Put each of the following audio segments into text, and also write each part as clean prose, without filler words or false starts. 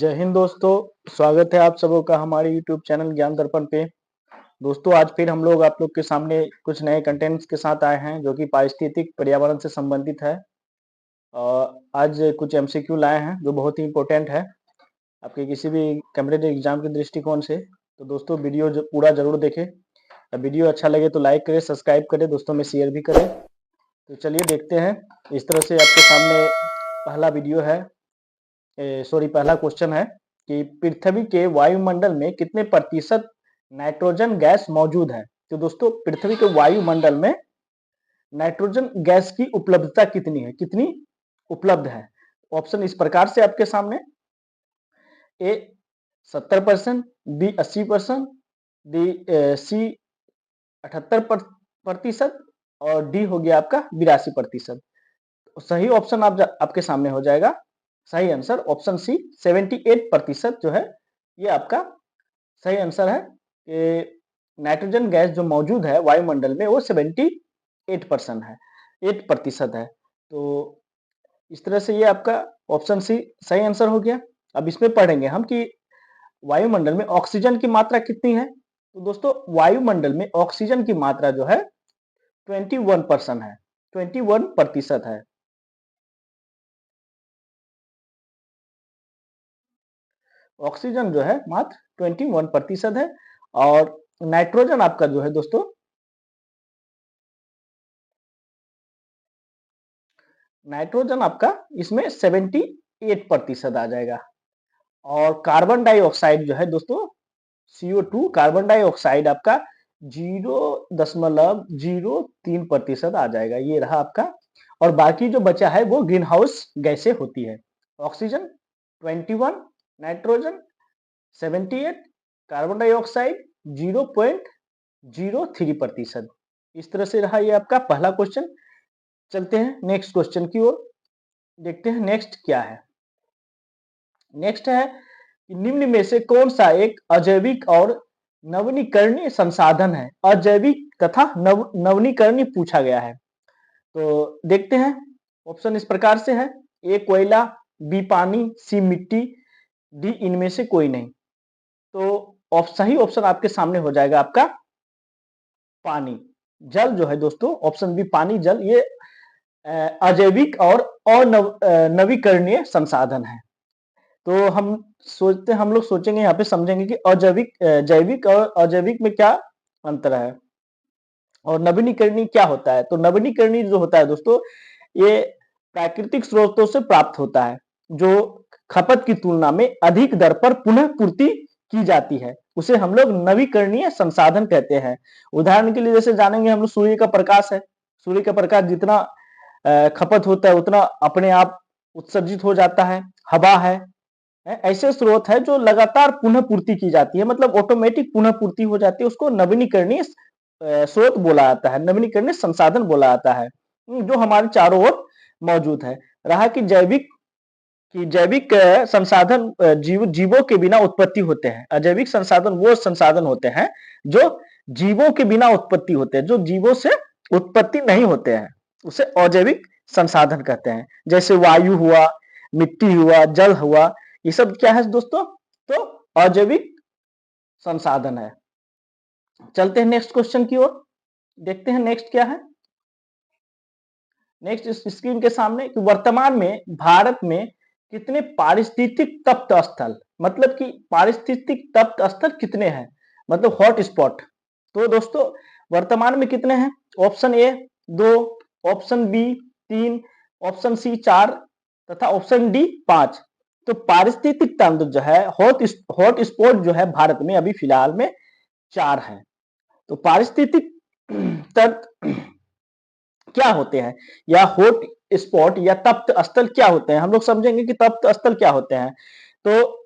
जय हिंद दोस्तों। स्वागत है आप सबों का हमारे यूट्यूब चैनल ज्ञान दर्पण पे। दोस्तों आज फिर हम लोग आप लोग के सामने कुछ नए कंटेंट्स के साथ आए हैं जो कि पारिस्थितिक पर्यावरण से संबंधित है। आज कुछ एमसीक्यू लाए हैं जो बहुत ही इंपॉर्टेंट है आपके किसी भी कॉम्पिटिटिव एग्जाम के दृष्टिकोण से। तो दोस्तों वीडियो पूरा जरूर देखें। वीडियो अच्छा लगे तो लाइक करें, सब्सक्राइब करें, दोस्तों में शेयर भी करें। तो चलिए देखते हैं। इस तरह से आपके सामने पहला वीडियो है, पहला क्वेश्चन है कि पृथ्वी के वायुमंडल में कितने प्रतिशत नाइट्रोजन गैस मौजूद है। तो दोस्तों पृथ्वी के वायुमंडल में नाइट्रोजन गैस की उपलब्धता कितनी है, कितनी उपलब्ध है। ऑप्शन इस प्रकार से आपके सामने, ए 70%, बी 80%, सी 78% और डी हो गया आपका 82%। सही ऑप्शन आपके सामने हो जाएगा। सही आंसर ऑप्शन सी 78% जो है ये आपका सही आंसर है कि नाइट्रोजन गैस जो मौजूद है वायुमंडल में वो 78% है, 8% है। तो इस तरह से ये आपका ऑप्शन सी सही आंसर हो गया। अब इसमें पढ़ेंगे हम कि वायुमंडल में ऑक्सीजन की मात्रा कितनी है। तो दोस्तों वायुमंडल में ऑक्सीजन की मात्रा जो है 21% है, 21% है। ऑक्सीजन जो है मात्र 21% है और नाइट्रोजन आपका जो है दोस्तों, नाइट्रोजन आपका इसमें 78% आ जाएगा। और कार्बन डाइऑक्साइड जो है दोस्तों CO2 कार्बन डाइऑक्साइड आपका 0.03% आ जाएगा। ये रहा आपका। और बाकी जो बचा है वो ग्रीन हाउस गैसें होती है। Oxygen 21, nitrogen 78, carbon dioxide 0.03%। इस तरह से रहा ये आपका पहला क्वेश्चन। चलते हैं नेक्स्ट क्वेश्चन की ओर, देखते हैं नेक्स्ट क्या है। नेक्स्ट है कि निम्न में से कौन सा एक अजैविक और नवीनीकरणीय संसाधन है। अजैविक तथा नवीनीकरणीय पूछा गया है। तो देखते हैं ऑप्शन इस प्रकार से है, ए कोयला, बी पानी, सी मिट्टी, डी इनमें से कोई नहीं। तो सही ऑप्शन आपके सामने हो जाएगा आपका पानी, जल जो है दोस्तों। ऑप्शन बी पानी, जल ये अजैविक और नवीकरणीय संसाधन है। तो हम लोग सोचेंगे यहाँ पे, समझेंगे कि अजैविक जैविक और अजैविक में क्या अंतर है और नवीनीकरणीय क्या होता है। तो नवीनीकरणीय जो होता है दोस्तों, ये प्राकृतिक स्रोतों से प्राप्त होता है जो खपत की तुलना में अधिक दर पर पुनः पूर्ति की जाती है, उसे हम लोग नवीकरणीय संसाधन कहते हैं। उदाहरण के लिए जैसे जानेंगे हम लोग, सूर्य का प्रकाश है। सूर्य का प्रकाश जितना खपत होता है उतना अपने आप उत्सर्जित हो जाता है। हवा है, ऐसे स्रोत है जो लगातार पुनः पूर्ति की जाती है, मतलब ऑटोमेटिक पुनः पूर्ति हो जाती है। उसको नवीनीकरणीय स्रोत बोला जाता है, नवीनीकरणीय संसाधन बोला जाता है, जो हमारे चारों ओर मौजूद है। रहा कि जैविक संसाधन जीवों के बिना उत्पत्ति होते हैं। अजैविक संसाधन वो संसाधन होते हैं जो जीवों के बिना उत्पत्ति होते हैं, जो जीवों से उत्पत्ति नहीं होते हैं, उसे अजैविक संसाधन कहते हैं। जैसे वायु हुआ, मिट्टी हुआ, जल हुआ, ये सब क्या है दोस्तों, तो अजैविक संसाधन है। चलते हैं नेक्स्ट क्वेश्चन की ओर, देखते हैं नेक्स्ट क्या है। नेक्स्ट इस स्क्रीन के सामने कि वर्तमान में भारत में कितने पारिस्थितिक तप्त स्थल, मतलब कि पारिस्थितिक तप्त स्थल कितने हैं, मतलब हॉट स्पॉट। तो दोस्तों वर्तमान में कितने हैं। Option A 2, option B 3, option C 4 तथा ऑप्शन डी 5। तो पारिस्थितिक तंत्र जो है, हॉट स्पॉट जो है भारत में अभी फिलहाल में 4 है। तो पारिस्थितिक तंत्र क्या होते हैं, या हॉट स्पॉट या तप्त स्थल क्या होते हैं, हम लोग समझेंगे कि तप्त स्थल क्या होते हैं। तो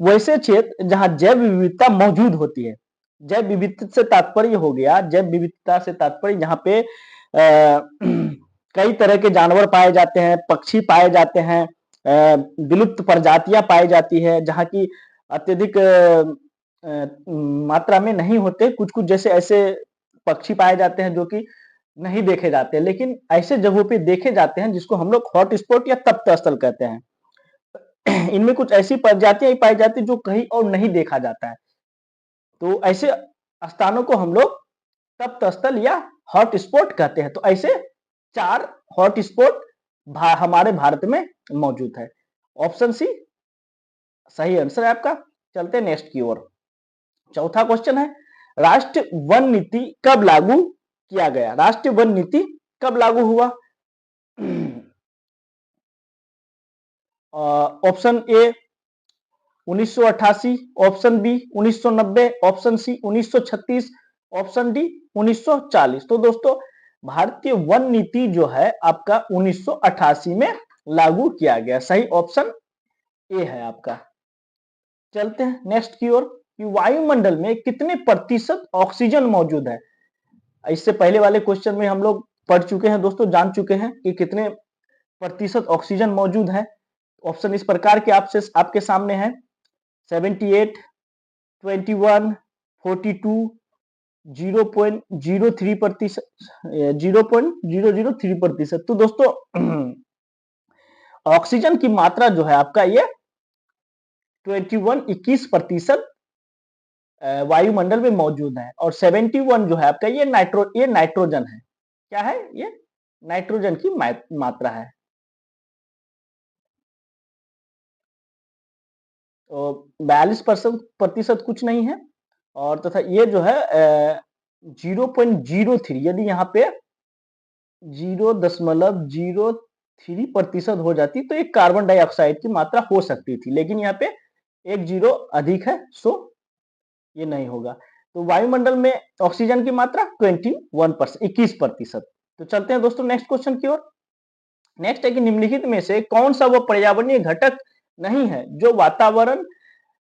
वैसे क्षेत्र जहां जैव विविधता मौजूद होती है। जैव विविधता से तात्पर्य हो गया, जैव विविधता से तात्पर्य यहाँ पे कई तरह के जानवर पाए जाते हैं, पक्षी पाए जाते हैं, विलुप्त प्रजातियां पाई जाती है, जहाँ की अत्यधिक मात्रा में नहीं होते। कुछ कुछ जैसे ऐसे पक्षी पाए जाते हैं जो कि नहीं देखे जाते, लेकिन ऐसे जगहों पे देखे जाते हैं जिसको हम लोग हॉट स्पॉट या तप्त स्थल कहते हैं। इनमें कुछ ऐसी प्रजातियां पाई जाती है जो कहीं और नहीं देखा जाता है। तो ऐसे स्थानों को हम लोग तप्त स्थल या हॉट स्पॉट कहते हैं। तो ऐसे 4 हॉट स्पॉट हमारे भारत में मौजूद है। ऑप्शन सी सही आंसर है आपका। चलते हैं नेक्स्ट की ओर। चौथा क्वेश्चन है, राष्ट्रीय वन नीति कब लागू किया गया? राष्ट्रीय वन नीति कब लागू हुआ? Option A 1988, option B 1990, option C 1936, option D 1940। तो दोस्तों भारतीय वन नीति जो है आपका 1988 में लागू किया गया। सही ऑप्शन ए है आपका। चलते हैं नेक्स्ट की ओर कि वायुमंडल में कितने प्रतिशत ऑक्सीजन मौजूद है? इससे पहले वाले क्वेश्चन में हम लोग पढ़ चुके हैं दोस्तों, जान चुके हैं कि कितने प्रतिशत ऑक्सीजन मौजूद है। ऑप्शन इस प्रकार के आपके सामने है 78, 21, 42, 0.03%, 0.003%। तो दोस्तों ऑक्सीजन की मात्रा जो है आपका ये 21% वायुमंडल में मौजूद है और 71 जो है आपका ये नाइट्रोजन है। क्या है ये? नाइट्रोजन की मात्रा है। तो 42% कुछ नहीं है। और तथा ये जो है 0.03, यदि यहाँ पे 0.03% हो जाती तो एक कार्बन डाइऑक्साइड की मात्रा हो सकती थी, लेकिन यहाँ पे एक जीरो अधिक है, सो ये नहीं होगा। तो वायुमंडल में ऑक्सीजन की मात्रा 21%। तो चलते हैं दोस्तों नेक्स्ट क्वेश्चन की ओर। नेक्स्ट है कि निम्नलिखित में से कौन सा वो पर्यावरणीय घटक नहीं है जो वातावरण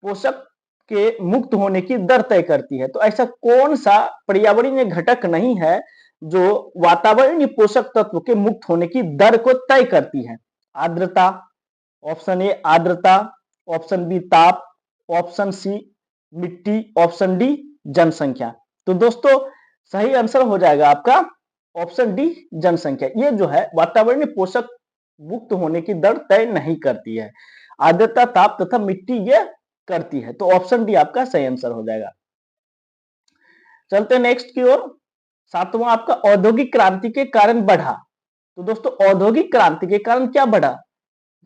पोषक के मुक्त होने की दर तय करती है? तो ऐसा कौन सा पर्यावरणीय घटक नहीं है जो वातावरणीय पोषक तत्व के मुक्त होने की दर को तय करती है? आर्द्रता, ऑप्शन ए आर्द्रता, ऑप्शन बी ताप, ऑप्शन सी मिट्टी, ऑप्शन डी जनसंख्या। तो दोस्तों सही आंसर हो जाएगा आपका ऑप्शन डी जनसंख्या। ये जो है वातावरणीय पोषक मुक्त होने की दर तय नहीं करती है, आर्द्रता, ताप तथा मिट्टी ये करती है। तो ऑप्शन डी आपका सही आंसर हो जाएगा। चलते हैं नेक्स्ट की ओर। सातवां आपका औद्योगिक क्रांति के कारण बढ़ा। तो दोस्तों औद्योगिक क्रांति के कारण क्या बढ़ा?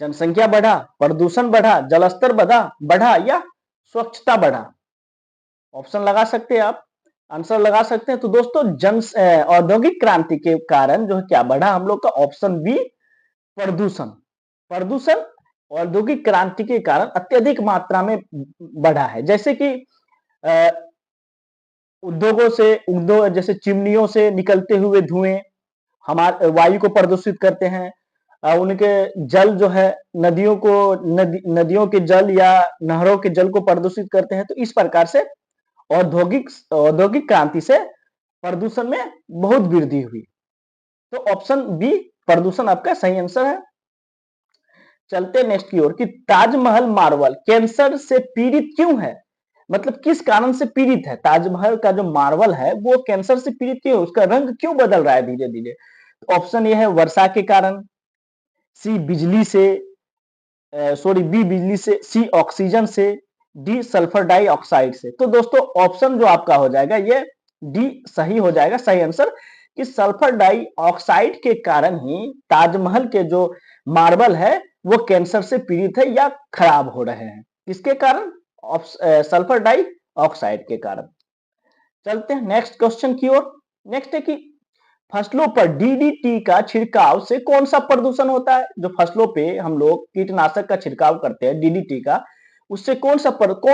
जनसंख्या बढ़ा, प्रदूषण बढ़ा, जलस्तर बढ़ा या स्वच्छता बढ़ा? ऑप्शन लगा सकते हैं आप, आंसर लगा सकते हैं। तो दोस्तों औद्योगिक क्रांति के कारण जो है क्या बढ़ा हम लोग का? ऑप्शन बी प्रदूषण। प्रदूषण औद्योगिक क्रांति के कारण अत्यधिक मात्रा में बढ़ा है। जैसे कि उद्योग जैसे चिमनियों से निकलते हुए धुएं हमारे वायु को प्रदूषित करते हैं। उनके जल जो है नदियों के जल या नहरों के जल को प्रदूषित करते हैं। तो इस प्रकार से औद्योगिक क्रांति से प्रदूषण में बहुत वृद्धि हुई। तो ऑप्शन बी प्रदूषण आपका सही आंसर है। चलते नेक्स्ट की ओर कि ताजमहल मार्बल कैंसर से पीड़ित क्यों है? मतलब किस कारण से पीड़ित है? ताजमहल का जो मार्बल है वो कैंसर से पीड़ित क्यों? उसका रंग क्यों बदल रहा है धीरे धीरे? ऑप्शन ए है वर्षा के कारण, सी बिजली से, बी बिजली से, सी ऑक्सीजन से, डी सल्फर डाइऑक्साइड से। तो दोस्तों ऑप्शन जो आपका हो जाएगा ये डी सही हो जाएगा, सही आंसर कि सल्फर डाइऑक्साइड के कारण ही ताजमहल के जो मार्बल है वो कैंसर से पीड़ित है या खराब हो रहे हैं। किसके कारण? सल्फर डाइऑक्साइड के कारण। चलते हैं नेक्स्ट क्वेश्चन की ओर। नेक्स्ट है कि फसलों पर डीडीटी का छिड़काव से कौन सा प्रदूषण होता है? जो फसलों पे हम लोग कीटनाशक का छिड़काव करते हैं डीडीटी का, उससे कौन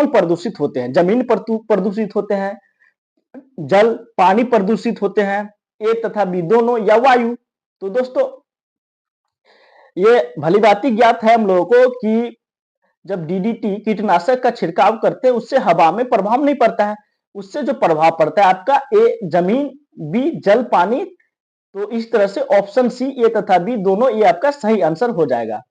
प्रदूषित होते हैं? जमीन प्रदूषित होते हैं, जल पानी प्रदूषित होते हैं, ए तथा बी दोनों, या वायु? तो दोस्तों ये भलीभांति ज्ञात है हम लोगों को कि जब डीडीटी कीटनाशक का छिड़काव करते हैं उससे हवा में प्रभाव नहीं पड़ता है, उससे जो प्रभाव पड़ता है आपका ए जमीन, बी जल पानी। तो इस तरह से ऑप्शन सी ए तथा बी दोनों ये आपका सही आंसर हो जाएगा।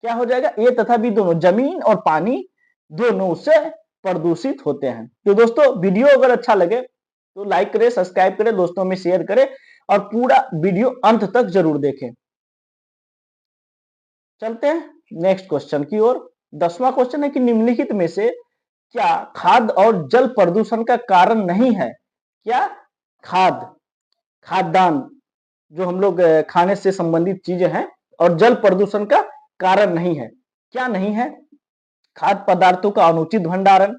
क्या हो जाएगा? ए तथा बी दोनों, जमीन और पानी दोनों उससे प्रदूषित होते हैं। तो दोस्तों वीडियो अगर अच्छा लगे तो लाइक करें, सब्सक्राइब करें, दोस्तों में शेयर करें और पूरा वीडियो अंत तक जरूर देखें। चलते हैं नेक्स्ट क्वेश्चन की ओर। 10वां क्वेश्चन है कि निम्नलिखित में से क्या खाद्य और जल प्रदूषण का कारण नहीं है? क्या खाद्यान्न जो हम लोग खाने से संबंधित चीजें हैं और जल प्रदूषण का कारण नहीं है? क्या नहीं है? खाद्य पदार्थों का अनुचित भंडारण।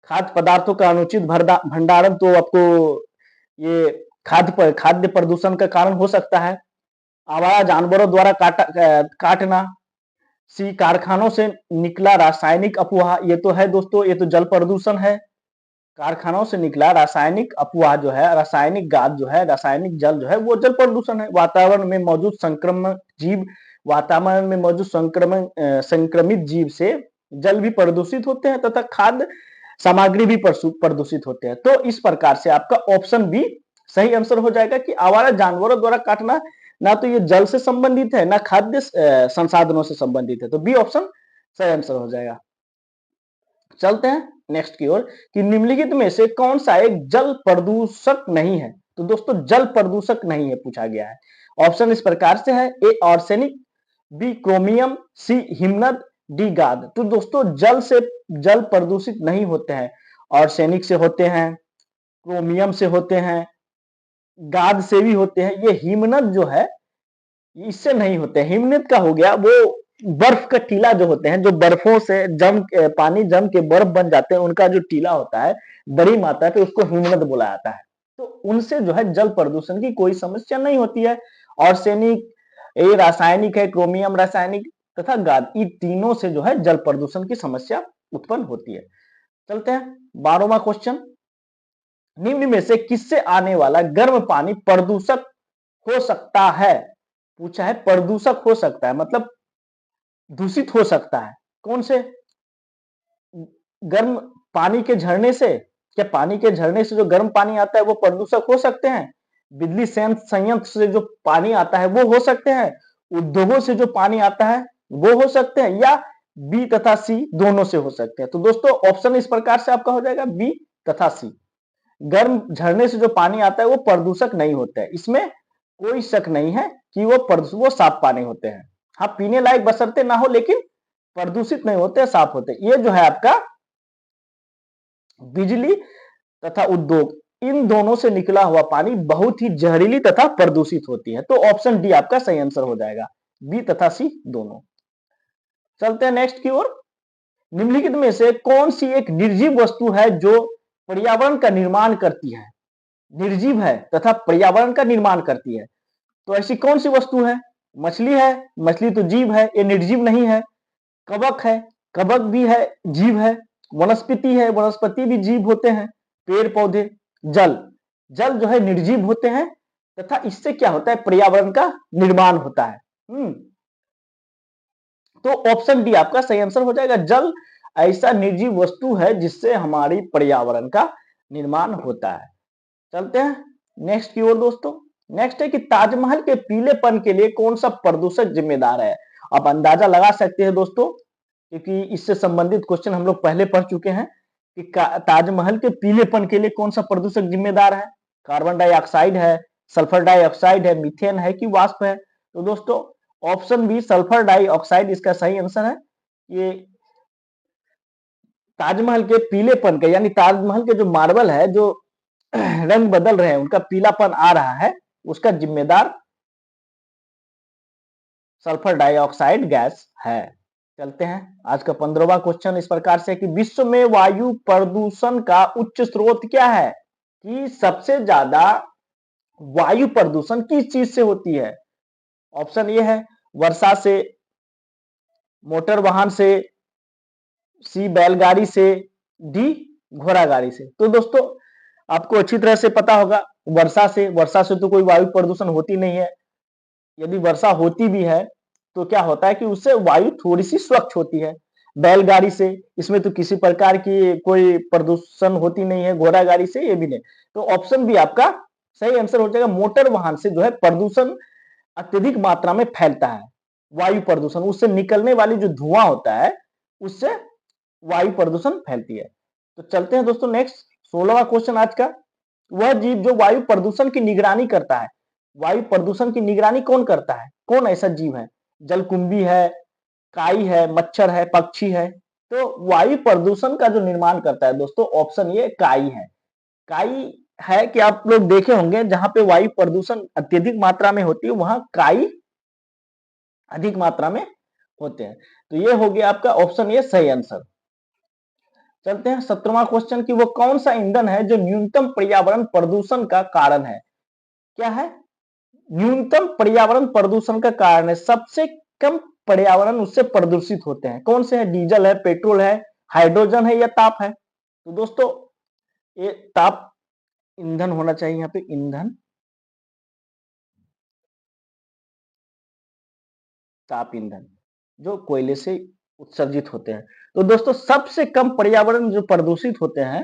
खाद्य पदार्थों का अनुचित भंडारण तो आपको ये खाद्य प्रदूषण का कारण हो सकता है। आवारा जानवरों द्वारा काटना। सी कारखानों से निकला रासायनिक अफवाह। ये तो है दोस्तों, ये तो जल प्रदूषण है। कारखानों से निकला रासायनिक अफवाह जो है, रासायनिक गाद जो है, रासायनिक जल जो है, वो जल प्रदूषण है। वातावरण में मौजूद संक्रमित जीव से जल भी प्रदूषित होते हैं तथा खाद्य सामग्री भी प्रदूषित होते हैं। तो इस प्रकार से आपका ऑप्शन बी सही आंसर हो जाएगा कि आवारा जानवरों द्वारा काटना ना तो ये जल से संबंधित है ना खाद्य संसाधनों से संबंधित है। तो बी ऑप्शन सही आंसर हो जाएगा। चलते हैं नेक्स्ट की ओर कि निम्नलिखित में से कौन सा एक जल प्रदूषक नहीं है? तो दोस्तों जल प्रदूषक नहीं है पूछा गया है। ऑप्शन इस प्रकार से है, ए आर्सेनिक, बी क्रोमियम, सी हिमनद, डी गाद। तो दोस्तों जल प्रदूषित नहीं होते हैं। आर्सेनिक से होते हैं, क्रोमियम से होते हैं, गाद से भी होते हैं। ये हिमनद जो है इससे नहीं होते। हिमनद का हो गया वो बर्फ का टीला जो होते हैं, जो बर्फों से पानी जम के बर्फ बन जाते हैं, उनका जो टीला होता है बड़ी मात्रा पे, उसको हिमनद बोला जाता है। तो उनसे जो है जल प्रदूषण की कोई समस्या नहीं होती है। आर्सेनिक ये रासायनिक है, क्रोमियम रासायनिक तथा गाद, इन तीनों से जो है जल प्रदूषण की समस्या उत्पन्न होती है। चलते हैं 12वां क्वेश्चन। निम्न में से किससे आने वाला गर्म पानी प्रदूषक हो सकता है? पूछा है प्रदूषक हो सकता है मतलब दूषित हो सकता है। कौन से? गर्म पानी के झरने से? क्या पानी के झरने से जो गर्म पानी आता है वो प्रदूषक हो सकते हैं? बिजली संयंत्र से जो पानी आता है वो हो सकते हैं? उद्योगों से जो पानी आता है वो हो सकते हैं? या बी तथा सी दोनों से हो सकते हैं? तो दोस्तों ऑप्शन इस प्रकार से आपका हो जाएगा, बी तथा सी। गर्म झरने से जो पानी आता है वो प्रदूषक नहीं होता है। इसमें कोई शक नहीं है कि वो साफ पानी होते हैं। हाँ, पीने लायक बशर्ते ना हो, लेकिन प्रदूषित नहीं होते, साफ होते। ये जो है आपका बिजली तथा उद्योग, इन दोनों से निकला हुआ पानी बहुत ही जहरीली तथा प्रदूषित होती है। तो ऑप्शन डी आपका सही आंसर हो जाएगा, बी तथा सी दोनों। चलते हैं नेक्स्ट की ओर। निम्नलिखित में से कौन सी एक निर्जीव वस्तु है जो पर्यावरण का निर्माण करती है? निर्जीव है तथा पर्यावरण का निर्माण करती है। तो ऐसी कौन सी वस्तु है? मछली है, मछली तो जीव है, ये निर्जीव नहीं है। कवक है, कवक भी है, जीव है। वनस्पति है, वनस्पति भी जीव होते हैं। पेड़ पौधे, जल, जल जो है निर्जीव होते हैं तथा इससे क्या होता है, पर्यावरण का निर्माण होता है। तो ऑप्शन डी आपका सही आंसर हो जाएगा। जल ऐसा निर्जीव वस्तु है जिससे हमारी पर्यावरण का निर्माण होता है। चलते हैं नेक्स्ट की ओर दोस्तों। नेक्स्ट है कि ताजमहल के पीलेपन के लिए कौन सा प्रदूषक जिम्मेदार है? आप अंदाजा लगा सकते हैं दोस्तों, क्योंकि इससे संबंधित क्वेश्चन हम लोग पहले पढ़ चुके हैं कि ताजमहल के पीलेपन के लिए कौन सा प्रदूषक जिम्मेदार है? कार्बन डाइऑक्साइड है, सल्फर डाइऑक्साइड है, मीथेन है कि वाष्प है? तो दोस्तों ऑप्शन बी सल्फर डाइऑक्साइड इसका सही आंसर है। ये ताजमहल के पीलेपन का, यानी ताजमहल के जो मार्बल है, जो रंग बदल रहे हैं, उनका पीलापन आ रहा है, उसका जिम्मेदार सल्फर डाइऑक्साइड गैस है। चलते हैं आज का 15वां क्वेश्चन इस प्रकार से कि विश्व में वायु प्रदूषण का उच्च स्रोत क्या है? कि सबसे ज्यादा वायु प्रदूषण किस चीज से होती है? ऑप्शन ए है वर्षा से, मोटर वाहन से, सी बैलगाड़ी से, डी घोड़ा गाड़ी से। तो दोस्तों आपको अच्छी तरह से पता होगा, वर्षा से तो कोई वायु प्रदूषण होती नहीं है। यदि वर्षा होती भी है तो क्या होता है कि उससे वायु थोड़ी सी स्वच्छ होती है। बैलगाड़ी से, इसमें तो किसी प्रकार की कोई प्रदूषण होती नहीं है। घोड़ा गाड़ी से ये भी नहीं। तो ऑप्शन बी आपका सही आंसर हो जाएगा। मोटर वाहन से जो है प्रदूषण अत्यधिक मात्रा में फैलता है। वायु प्रदूषण, उससे निकलने वाली जो धुआं होता है उससे वायु प्रदूषण फैलती है। तो चलते हैं दोस्तों नेक्स्ट 16वां क्वेश्चन आज का। वह जीव जो वायु प्रदूषण की निगरानी करता है। वायु प्रदूषण की निगरानी कौन करता है? कौन ऐसा जीव है? जलकुंभी है, काई है, मच्छर है, पक्षी है। तो वायु प्रदूषण का जो निर्माण करता है दोस्तों, ऑप्शन ये काई है। काई है कि आप लोग देखे होंगे जहां पे वायु प्रदूषण अत्यधिक मात्रा में होती है वहां काई अधिक मात्रा में होते हैं। तो ये हो गया आपका ऑप्शन ये सही आंसर। चलते हैं 17वां क्वेश्चन की वो कौन सा ईंधन है जो न्यूनतम पर्यावरण प्रदूषण का कारण है। क्या है? न्यूनतम पर्यावरण प्रदूषण का कारण है, सबसे कम पर्यावरण उससे प्रदूषित होते हैं। कौन से है? डीजल है, पेट्रोल है, हाइड्रोजन है या ताप है। तो दोस्तों ये ताप ईंधन होना चाहिए, यहाँ पे ईंधन ताप ईंधन जो कोयले से उत्सर्जित होते हैं। तो दोस्तों सबसे कम पर्यावरण जो प्रदूषित होते हैं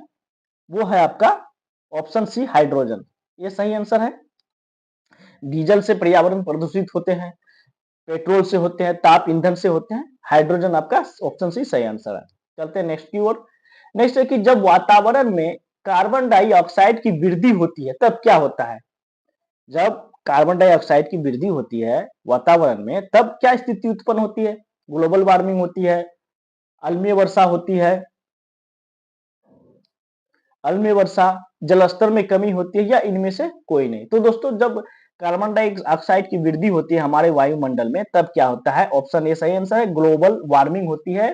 वो है आपका ऑप्शन सी हाइड्रोजन, ये सही आंसर है। डीजल से पर्यावरण प्रदूषित होते हैं, पेट्रोल से होते हैं, ताप ईंधन से होते हैं, हाइड्रोजन आपका ऑप्शन सी सही आंसर है। चलते हैं नेक्स्ट की ओर। नेक्स्ट है कि जब वातावरण में कार्बन डाइऑक्साइड की वृद्धि होती है तब क्या होता है। जब कार्बन डाइऑक्साइड की वृद्धि होती है वातावरण में तब क्या स्थिति उत्पन्न होती है। ग्लोबल वार्मिंग होती है, अम्लीय वर्षा होती है, अम्लीय वर्षा, जलस्तर में कमी होती है या इनमें से कोई नहीं। तो दोस्तों जब कार्बन डाइऑक्साइड की वृद्धि होती है हमारे वायुमंडल में तब क्या होता है। ऑप्शन ए सही आंसर है, ग्लोबल वार्मिंग होती है,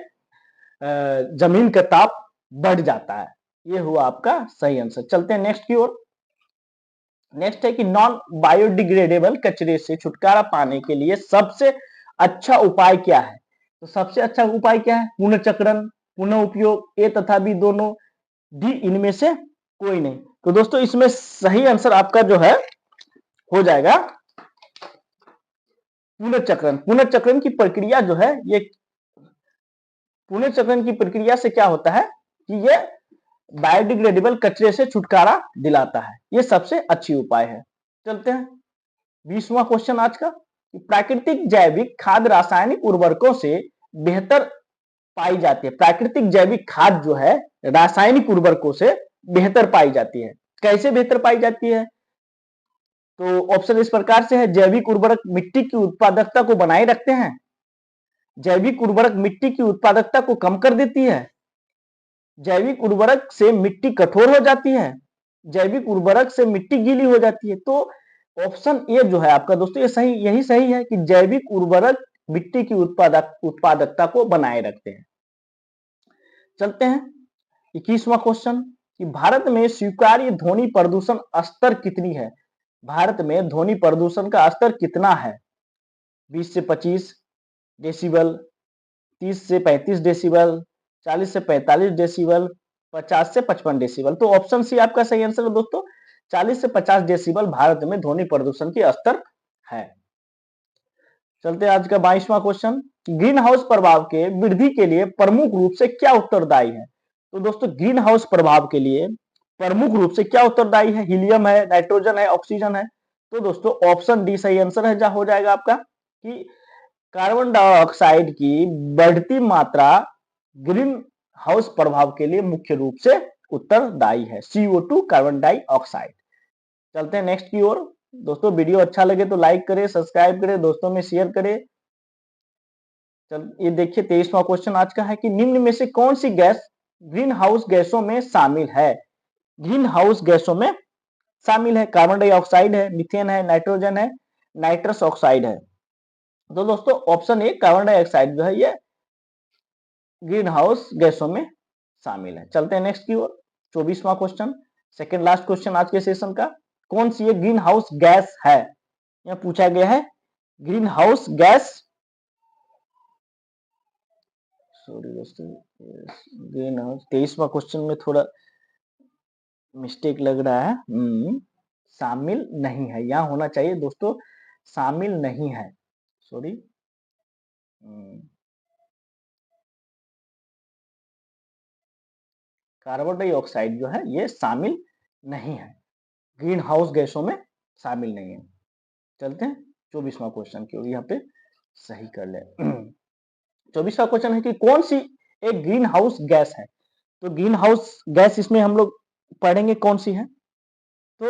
जमीन का ताप बढ़ जाता है। ये हुआ आपका सही आंसर। चलते हैं नेक्स्ट की ओर। नेक्स्ट है कि नॉन बायोडिग्रेडेबल कचरे से छुटकारा पाने के लिए सबसे अच्छा उपाय क्या है। तो सबसे अच्छा उपाय क्या है। पुनर्चक्रण, पुनः उपयोग, ए तथा बी दोनों, डी इनमें से कोई नहीं। तो दोस्तों इसमें सही आंसर आपका जो है हो जाएगा पुनर्चक्रण। पुनर्चक्रण की प्रक्रिया जो है ये, पुनर्चक्रण की प्रक्रिया से क्या होता है कि ये बायोडिग्रेडेबल कचरे से छुटकारा दिलाता है, ये सबसे अच्छी उपाय है। चलते हैं 20वां क्वेश्चन आज का। प्राकृतिक जैविक खाद रासायनिक उर्वरकों से बेहतर पाई जाती है। प्राकृतिक जैविक खाद जो है रासायनिक उर्वरकों से बेहतर पाई जाती है। कैसे बेहतर पाई जाती है। तो ऑप्शन इस प्रकार से है, जैविक उर्वरक मिट्टी की उत्पादकता को बनाए रखते हैं, जैविक उर्वरक मिट्टी की उत्पादकता को कम कर देती है, जैविक उर्वरक से मिट्टी कठोर हो जाती है, जैविक उर्वरक से मिट्टी गीली हो जाती है। तो ऑप्शन ए जो है आपका दोस्तों ये सही, यही सही है कि जैविक उर्वरक मिट्टी की उत्पादकता को बनाए रखते हैं। चलते हैं 21वां क्वेश्चन कि भारत में स्वीकार्य ध्वनि प्रदूषण स्तर कितनी है। भारत में ध्वनि प्रदूषण का स्तर कितना है। 20 से 25 डेसिबल, 30 से 35 डेसिबल, 40 से 45 डेसिबल, 50 से 55 डेसिबल। तो ऑप्शन सी आपका सही आंसर है दोस्तों, 40 से 50 डेसिबल भारत में ध्वनि प्रदूषण की स्तर है। चलते हैं आज का 22वां क्वेश्चन, ग्रीन हाउस प्रभाव के वृद्धि के लिए प्रमुख रूप से क्या उत्तरदायी है। तो दोस्तों ग्रीन हाउस प्रभाव के लिए प्रमुख रूप से क्या उत्तरदायी है। हीलियम है, नाइट्रोजन है, ऑक्सीजन है। तो दोस्तों ऑप्शन डी सही आंसर है, जहां हो जाएगा आपका कि कार्बन डाइऑक्साइड की बढ़ती मात्रा ग्रीन हाउस प्रभाव के लिए मुख्य रूप से उत्तरदायी है, CO2 कार्बन डाइऑक्साइड। चलते हैं नेक्स्ट की ओर। दोस्तों वीडियो अच्छा लगे तो लाइक करें, सब्सक्राइब करें, दोस्तों में शेयर करें। चल ये देखिए 23वां क्वेश्चन आज का है कि निम्न में से कौन सी गैस ग्रीन हाउस गैसों में शामिल है। ग्रीन हाउस गैसों में शामिल है, कार्बन डाइऑक्साइड है, मीथेन है, नाइट्रोजन है, नाइट्रस ऑक्साइड है। तो दोस्तों ऑप्शन ए कार्बन डाइऑक्साइड जो है ये ग्रीन हाउस गैसों में शामिल है। चलते हैं नेक्स्ट की ओर। 24वां क्वेश्चन, सेकंड लास्ट क्वेश्चन आज के सेशन का, कौन सी ये ग्रीन हाउस गैस है। यह पूछा गया है ग्रीन हाउस गैस, सॉरी दोस्तों ग्रीन हाउस 23वां क्वेश्चन में थोड़ा मिस्टेक लग रहा है। शामिल नहीं है, यहां होना चाहिए दोस्तों शामिल नहीं है, सॉरी। कार्बन डाइऑक्साइड जो है ये शामिल नहीं है, ग्रीन हाउस गैसों में शामिल नहीं है। चलते हैं 24वां क्वेश्चन की ओर, यहाँ पे सही कर ले। 24वां क्वेश्चन है कि कौन सी एक ग्रीन हाउस गैस है। तो ग्रीन हाउस गैस इसमें हम लोग पढ़ेंगे कौन सी है। तो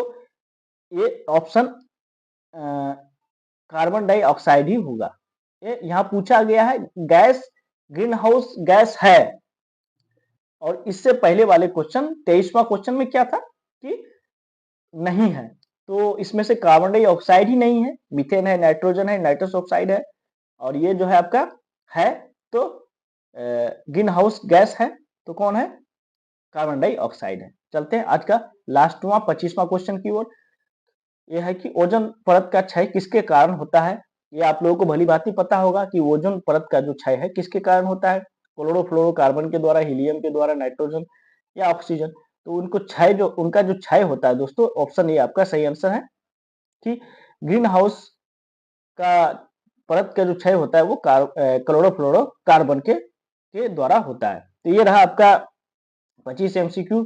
ये ऑप्शन कार्बन डाइऑक्साइड ही होगा। यहाँ पूछा गया है गैस ग्रीन हाउस गैस है, और इससे पहले वाले क्वेश्चन 23वां क्वेश्चन में क्या था कि नहीं है। तो इसमें से कार्बन डाइऑक्साइड ही नहीं है, मीथेन है, नाइट्रोजन है, नाइट्रस ऑक्साइड है, और ये जो है आपका है तो ग्रीन हाउस गैस है, तो कौन है? कार्बन डाइऑक्साइड है। चलते हैं आज का लास्टवां 25वां क्वेश्चन की ओर। यह है कि ओजोन परत का क्षय किसके कारण होता है? ये आप लोगों को भली भांति पता होगा कि ओजोन परत का जो क्षय है किसके कारण होता है? क्लोरोफ्लोरोकार्बन के द्वारा, हीलियम के द्वारा, नाइट्रोजन या ऑक्सीजन। तो उनका जो क्षय होता है दोस्तों, ऑप्शन ए आपका सही आंसर है कि ग्रीन हाउस का परत का जो क्षय होता है वो क्लोरोफ्लोरोकार्बन के द्वारा होता है। तो ये रहा आपका 25 एमसीक्यू।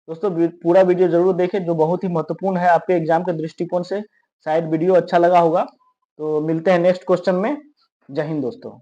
दोस्तों पूरा वीडियो जरूर देखें, जो बहुत ही महत्वपूर्ण है आपके एग्जाम के दृष्टिकोण से। शायद वीडियो अच्छा लगा होगा। तो मिलते हैं नेक्स्ट क्वेश्चन में। जय हिंद दोस्तों।